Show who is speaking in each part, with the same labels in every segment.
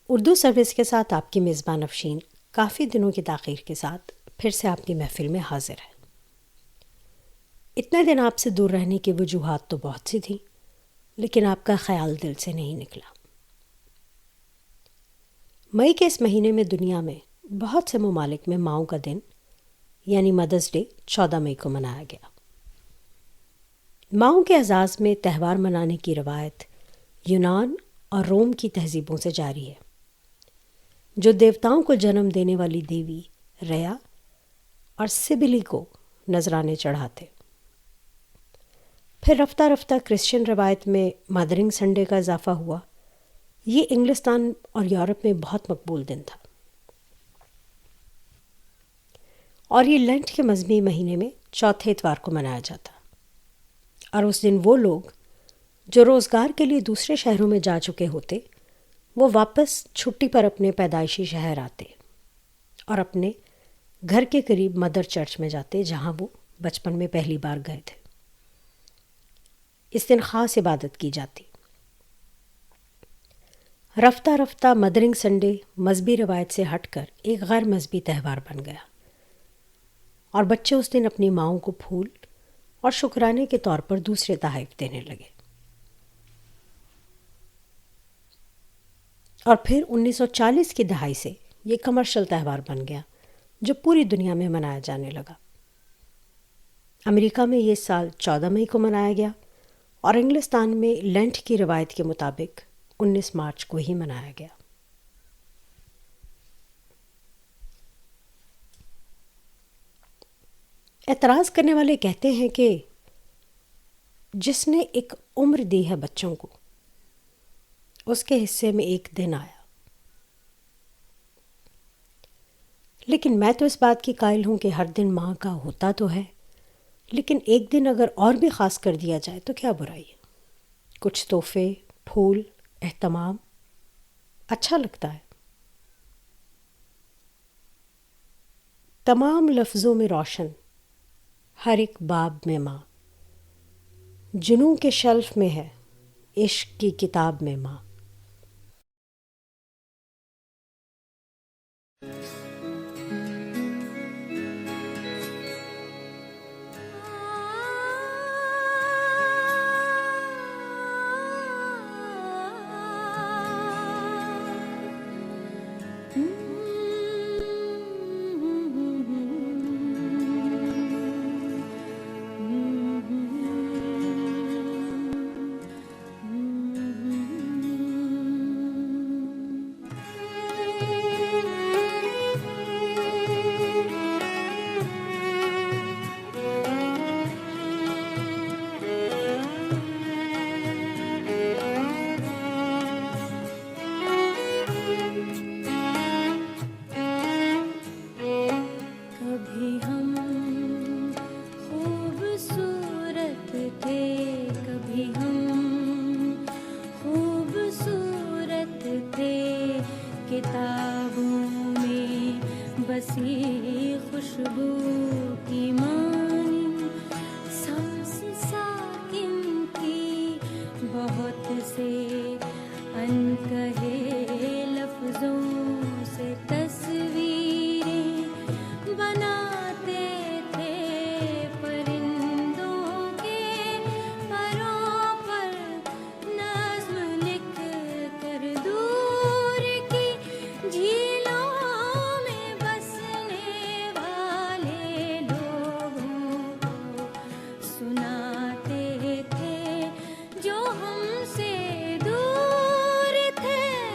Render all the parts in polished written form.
Speaker 1: Urdu service के साथ आपकी मेज़बान अफशीन काफ़ी दिनों की ताख़ीर के साथ फिर से आपकी महफ़िल में हाज़िर है। इतने दिन आपसे दूर रहने की वजूहात तो बहुत सी थी, लेकिन आपका ख़्याल दिल से नहीं निकला। मई के इस महीने में दुनिया में बहुत से ममालिक में माओं का दिन यानी मदर्स डे 14 मई को मनाया गया। माओं के एजाज़ में त्यौहार मनाने की रवायत यूनान और रोम की तहज़ीबों से जारी है, जो देवताओं को जन्म देने वाली देवी रेया और सिबिली को नजराने चढ़ाते। फिर रफ्ता रफ्ता क्रिश्चियन रवायत में मदरिंग संडे का इजाफा हुआ। ये इंग्लिस्तान और यूरोप में बहुत मकबूल दिन था और ये लेंट के मज़हबी महीने में चौथे इतवार को मनाया जाता। और उस दिन वो लोग जो रोज़गार के लिए दूसरे शहरों में जा चुके होते, वो वापस छुट्टी पर अपने पैदाइशी शहर आते और अपने घर के करीब मदर चर्च में जाते, जहाँ वो बचपन में पहली बार गए थे। इस दिन ख़ास इबादत की जाती। रफ्ता रफ्ता मदरिंग संडे मजहबी रवायत से हटकर एक गैर मजहबी त्यौहार बन गया और बच्चे उस दिन अपनी माओं को फूल और शुक्राने के तौर पर दूसरे तोहफ़े देने लगे। और फिर 1940 की दहाई से ये कमर्शियल त्यौहार बन गया, जो पूरी दुनिया में मनाया जाने लगा। अमेरिका में ये साल 14 मई को मनाया गया और इंग्लिस्तान में लेंट की रवायत के मुताबिक 19 मार्च को ही मनाया गया। एतराज़ करने वाले कहते हैं कि जिसने एक उम्र दी है बच्चों को, उसके हिस्से में एक दिन आया। लेकिन मैं तो इस बात की कायल हूँ कि हर दिन माँ का होता तो है, लेकिन एक दिन अगर और भी ख़ास कर दिया जाए तो क्या बुराई है। कुछ तोहफे, फूल, एहतमाम अच्छा लगता है। तमाम लफ्ज़ों में रोशन, हर एक बाब में माँ, जुनून के शेल्फ में है, इश्क की किताब में माँ।
Speaker 2: सुनाते थे जो हमसे दूर थे।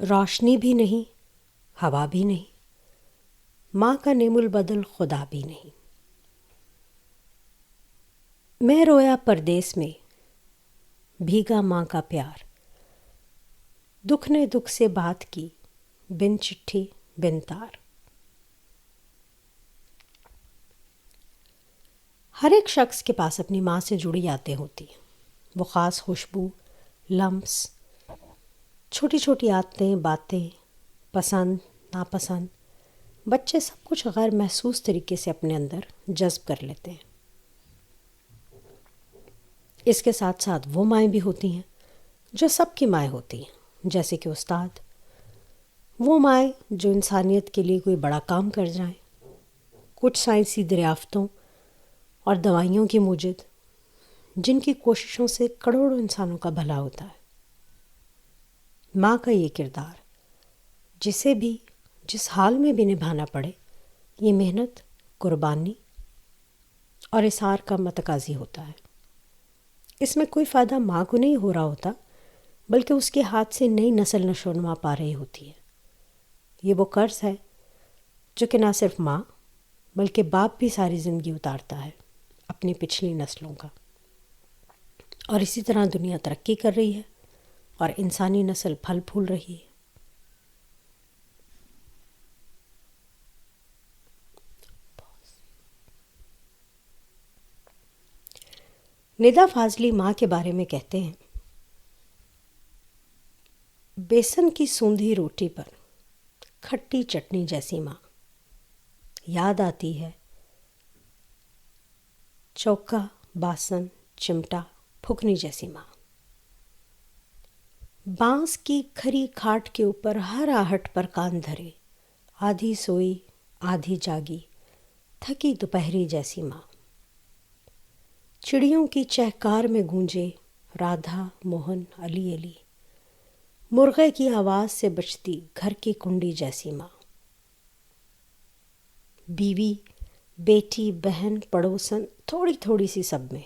Speaker 1: रोशनी भी नहीं, हवा भी नहीं, माँ का नेमुल बदल खुदा भी नहीं। मैं रोया परदेस में, भीगा माँ का प्यार, दुख ने दुख से बात की, बिन चिट्ठी बिन तार। हर एक शख्स के पास अपनी माँ से जुड़ी यादें होती हैं। वो ख़ास खुशबू, लम्स, छोटी छोटी आदतें, बातें, पसंद नापसंद, बच्चे सब कुछ गैर महसूस तरीके से अपने अंदर जज्ब कर लेते हैं। इसके साथ साथ वो माएँ भी होती हैं जो सबकी माएँ होती हैं, जैसे कि उस्ताद, वो माएँ जो इंसानियत के लिए कोई बड़ा काम कर जाएं, कुछ साइंसी दरियाफ्तों और दवाइयों की मूजिद, जिनकी कोशिशों से करोड़ों इंसानों का भला होता है। माँ का ये किरदार, जिसे भी जिस हाल में भी निभाना पड़े, ये मेहनत, कुर्बानी और इसार का मतकाजी होता है। इसमें कोई फ़ायदा माँ को नहीं हो रहा होता, बल्कि उसके हाथ से नई नस्ल नशोनुमा पा रही होती है। ये वो कर्ज़ है जो कि ना सिर्फ माँ बल्कि बाप भी सारी ज़िंदगी उतारता है अपनी पिछली नस्लों का। और इसी तरह दुनिया तरक्की कर रही है और इंसानी नस्ल फल फूल रही है। निदा फाजली माँ के बारे में कहते हैं, बेसन की सूंधी रोटी पर खट्टी चटनी जैसी माँ, याद आती है चौका, बासन, चिमटा, फुकनी जैसी माँ। बांस की खरी खाट के ऊपर हर आहट पर कान धरे, आधी सोई आधी जागी, थकी दोपहरी जैसी माँ। चिड़ियों की चहकार में गूंजे राधा मोहन अली अली, मुर्गे की आवाज़ से बचती घर की कुंडी जैसी माँ। बीवी, बेटी, बहन, पड़ोसन, थोड़ी थोड़ी सी सब में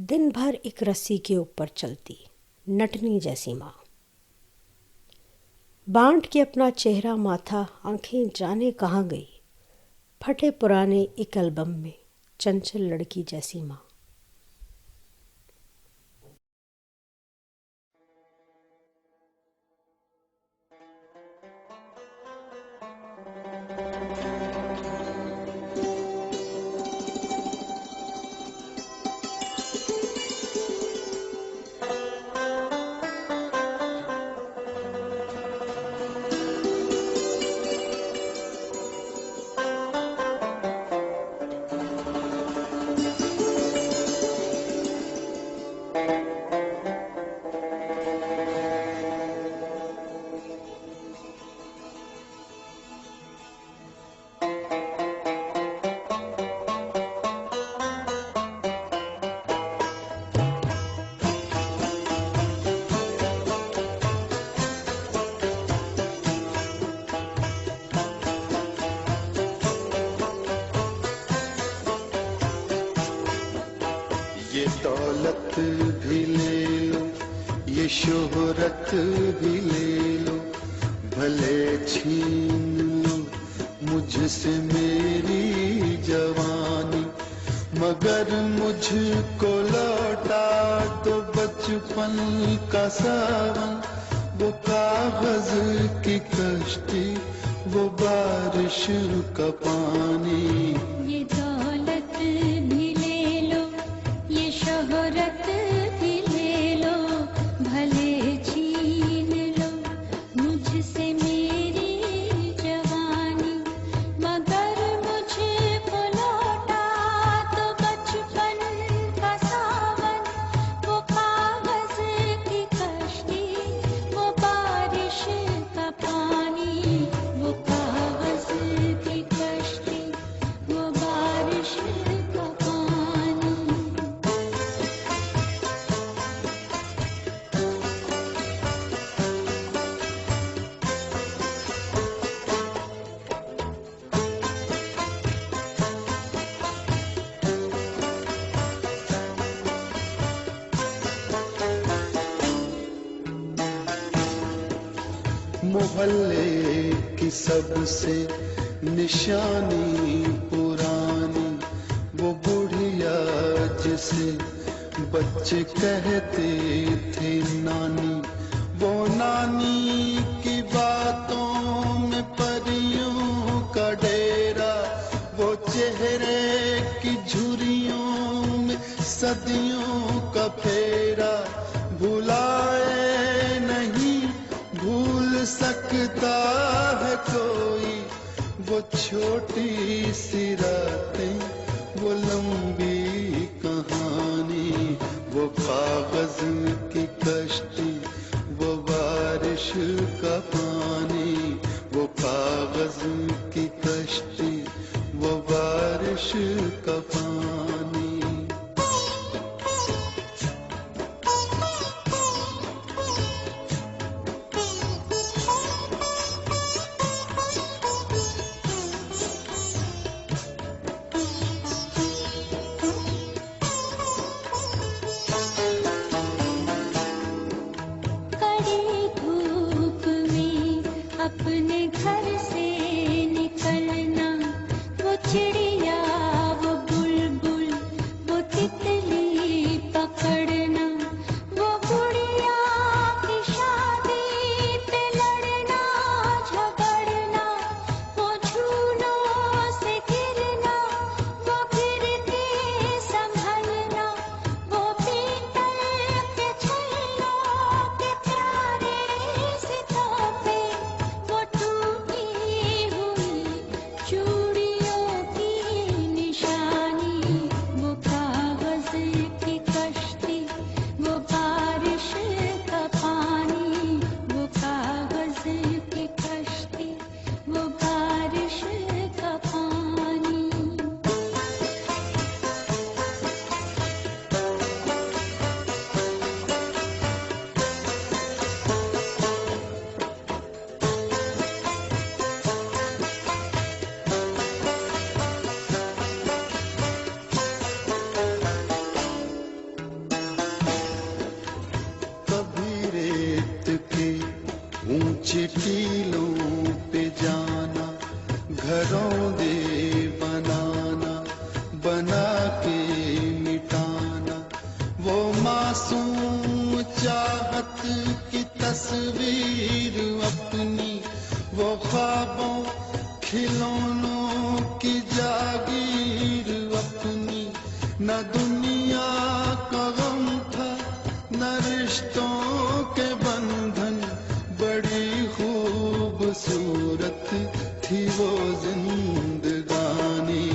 Speaker 1: दिन भर एक रस्सी के ऊपर चलती नटनी जैसी माँ। बांट के अपना चेहरा माथा, आंखें जाने कहाँ गई, फटे पुराने एक एल्बम में चंचल लड़की जैसी माँ।
Speaker 2: ये दौलत भी ले लो, ये शोहरत भी ले लो, भले छीन लो मुझसे मेरी जवानी, मगर मुझको लौटा दो बचपन का सावन, वो कागज की कश्ती, वो बारिश का पानी।
Speaker 3: ये दौलत भी ले लो, ये शोहरत भी ले लो, भले छीन लो मुझसे मेरी जवानी, मगर मुझको लौटा तो बचपन का सावन, वो कागज की कश्ती, वो बारिश का पानी, वो कागज की कश्ती, वो
Speaker 2: मोहल्ले की सबसे निशानी पुरानी, वो बुढ़िया जिसे बच्चे कहते थे नानी, वो नानी की बातों में परियों का डेरा, वो चेहरे की झुर्रियों में सदियों का फेरा, भुलाए नहीं भूल सकता है कोई, वो छोटी सी रातें, वो लंबी कहानी, वो कागज की कश्ती, वो बारिश का पानी, वो कागज की कश्ती, वो बारिश का पानी।
Speaker 3: कड़ी धूप में अपने घर से निकलना, वो चिड़िया, वो बुलबुल, वो तितली पकड़ना, वो बुढ़िया की शादी पे लड़ना झगड़ना, वो झूलों से गिरना, वो गिर के संभलना, वो पीतल के छल्लों के प्यारे सितों पे, वो टूटी हुई चूड़ियों की निशानी, वो कागज की कश्ती, वो बारिश का पानी, वो कागज की कश्ती, वो बारिश का पानी।
Speaker 2: कभी रेत के ऊंचे टीलों पे जाना, घरों दे बनाना, बना के मिटाना, वो मासूम चाहत की तस्वीर अपनी, वो ख्वाबों खिलौनों की जागीर अपनी, न दुनिया का गम था न रिश्तों के बंधन, बड़ी खूबसूरत थी वो जिंदगानी,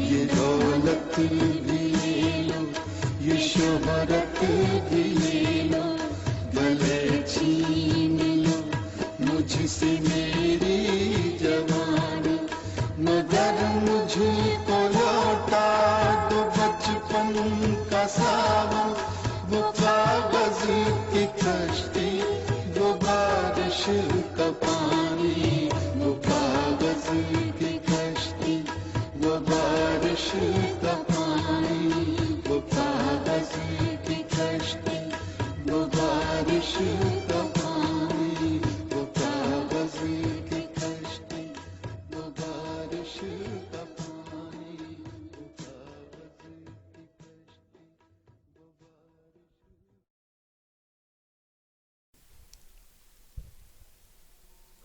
Speaker 2: ये दौलत भी ले लो, ये शोहरत भी ले लो, गले छीन लो मुझसे मेरी जवानी, मगर मुझको लौटा दो बचपन का सावन, वो कागज की कश्ती, वो बारिश का पानी, वो कागज की कश्ती, वो बारिश का पानी, वो कागज की कश्ती, वो बारिश का पानी, वो कागज की कश्ती, वो बारिश का पानी, वो कागज की कश्ती, वो बारिश।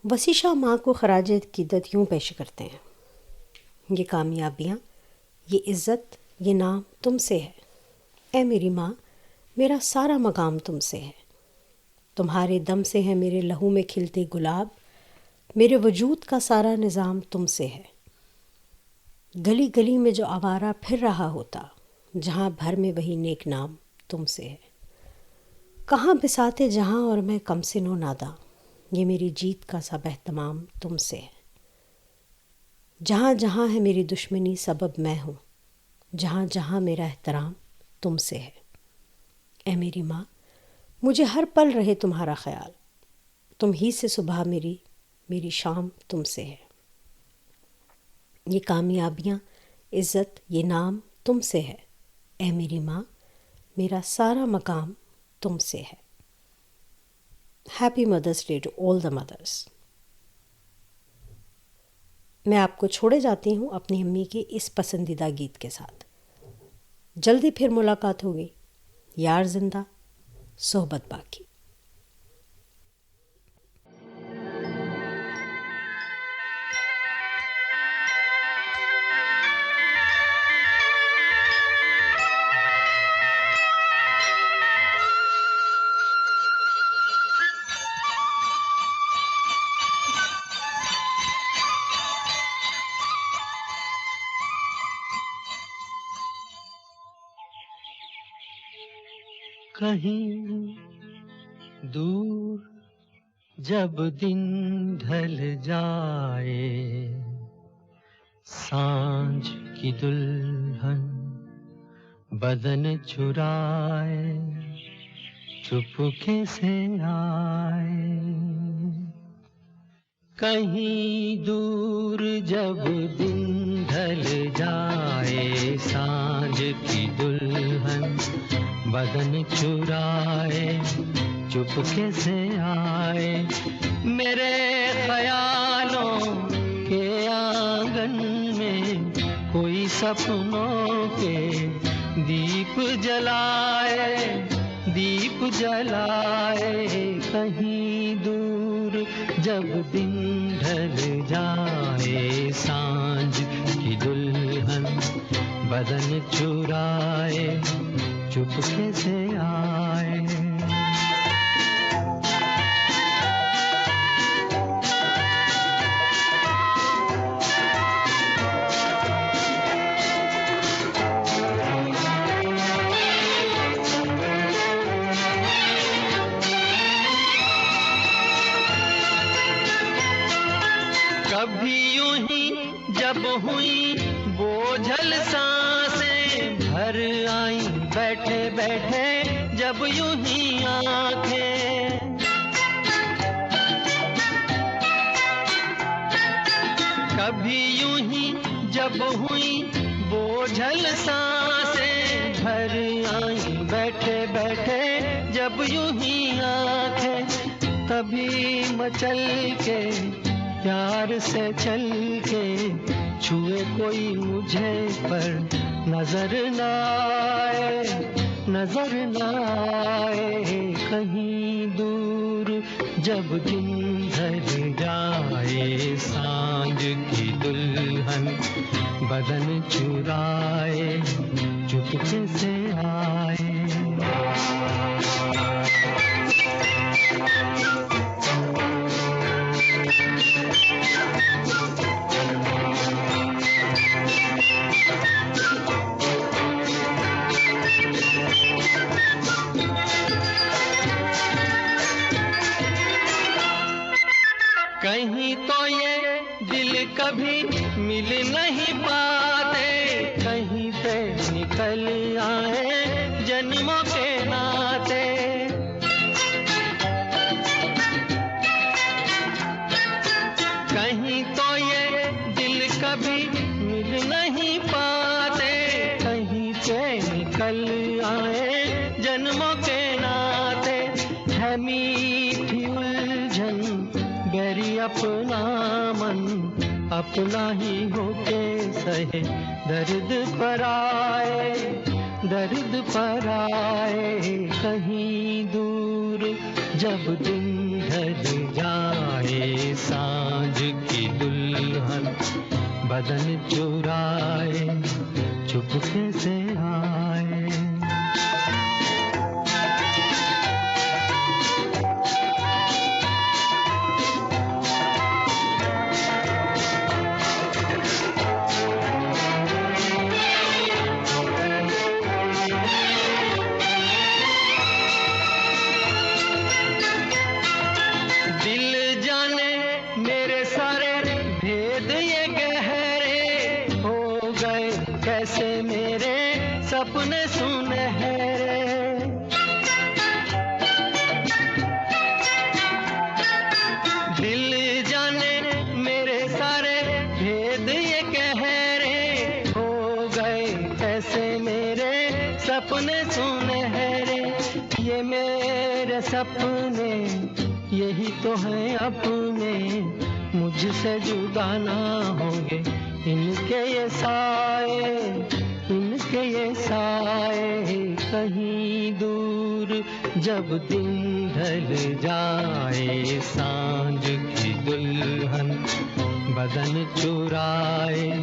Speaker 1: वसीशा माँ को खराज क़ीदत यूँ पेश करते हैं, ये कामयाबियाँ, ये इज़्ज़त, ये नाम तुमसे है। ए मेरी माँ, मेरा सारा मकाम तुमसे है। तुम्हारे दम से है मेरे लहू में खिलते गुलाब, मेरे वजूद का सारा निज़ाम तुमसे है। गली गली में जो आवारा फिर रहा होता, जहाँ भर में वही नेक नाम तुमसे है। कहाँ बिसाते जहाँ और मैं कमसिनो नादा, ये मेरी जीत का सब एहतमाम तुमसे है। जहाँ जहाँ है मेरी दुश्मनी सबब मैं हूँ, जहाँ जहाँ मेरा एहतराम तुमसे है। ए मेरी माँ, मुझे हर पल रहे तुम्हारा ख्याल, तुम ही से सुबह मेरी शाम तुमसे है। ये कामयाबियाँ, इज़्ज़त, ये नाम तुमसे है। ए मेरी माँ, मेरा सारा मकाम तुमसे है। Happy Mother's Day to all the mothers. मैं आपको छोड़े जाती हूँ अपनी अम्मी के इस पसंदीदा गीत के साथ। जल्दी फिर मुलाकात होगी। यार जिंदा, सोहबत बाकी।
Speaker 4: कहीं दूर जब दिन ढल जाए, सांझ की दुल्हन बदन चुराए, चुपके से आए। कहीं दूर जब दिन ढल जाए, सांझ की दुल्हन बदन चुराए, चुपके से आए। मेरे ख्यालों के आंगन में कोई सपनों के दीप जलाए, दीप जलाए। कहीं दूर जब दिन ढल जाए, सांझ की दुल्हन बदन चुराए, चुपके से आए। कभी यूं ही जब हुई बोझल सांसें भर आई, बैठे बैठे जब यूं ही आंखें। कभी यूं ही जब हुई बोझल सांसें भर आई, बैठे बैठे जब यूं ही आंखें। तभी मचल के प्यार से चल के छुए कोई मुझे पर नजर न आए, नजर न आए। कहीं दूर जब दिन ढल जाए, सांझ की दुल्हन बदन चुराए, चुपके से आए। कहीं तो ये दिल कभी मिल नहीं पाते, कहीं पे निकल आए जन्मों के नाते। कहीं तो ये दिल कभी मिल नहीं पाते, कहीं पे निकल आए जन्मों के नाते। है मीठी उलझन गैरी अपना मन, अपना ही होके सहे दर्द पर आए, दर्द पर आए। कहीं दूर जब दिन ढल जाए, सांझ की दुल्हन बदन चुराए, चुपके से आए। कैसे मेरे सपने सुनहरे, दिल जाने मेरे सारे भेद ये कह रहे हो गए। कैसे मेरे सपने सुनहरे, ये मेरे सपने यही तो हैं अपने, मुझसे जुदा ना होंगे इनके ये साए, इनके ये साए कहीं दूर। जब दिन ढल जाए सांझ की दुल्हन बदन चुराए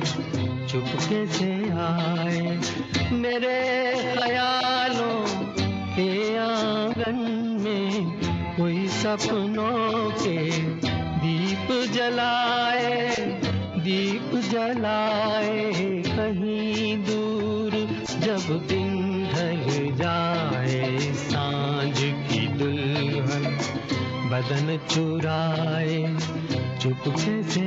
Speaker 4: चुपके से आए, मेरे ख्यालों के आंगन में कोई सपनों के दीप जलाए, दीप जलाए कहीं दूर। जब दिन ढल जाए सांझ की दुल्हन बदन चुराए चुपके से